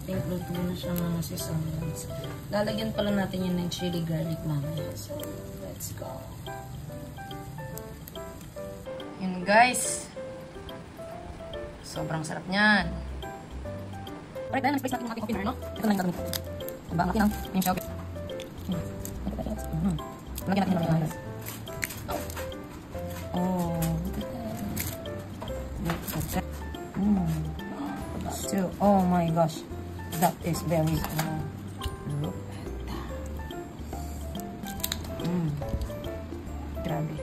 think luto na siya mga sesame. Lalagyan pala natin yun ng chili garlic mamaya. So, let's go. Yun guys. Sobrang sarap niyan. Alright, dahil na-space natin yung ating coffee no? Ito na yung gagawin ko. Diba, ang laki ng yung shell. Lagyan natin yung mga guys. Oh, look at that. So, oh my gosh. That is very look at that. Grabe.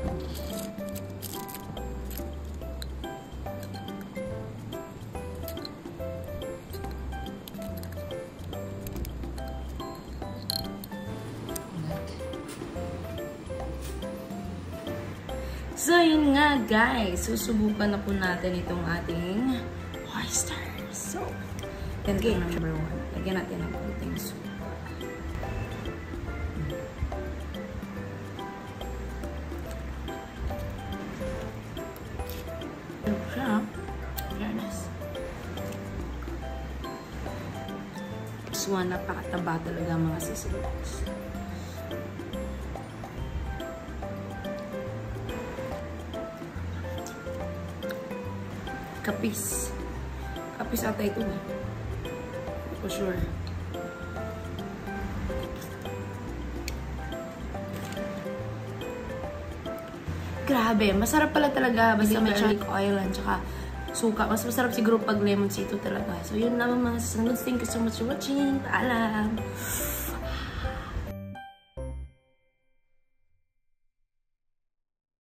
So, yun nga guys. Susubukan na po natin itong ating oysters. So, okay, number 1. Lagyan natin ng konting soup. Siya. Fairness. This one, napakataba talaga mga sisilaks. Kapis. Kapis ata ito eh. For sure. Grabe. Masarap pala talaga. Basta may garlic oil and tsaka suka. Mas masarap siguro pag lemon sito talaga. So yun naman mga sasunod. Thank you so much for watching. Paalam!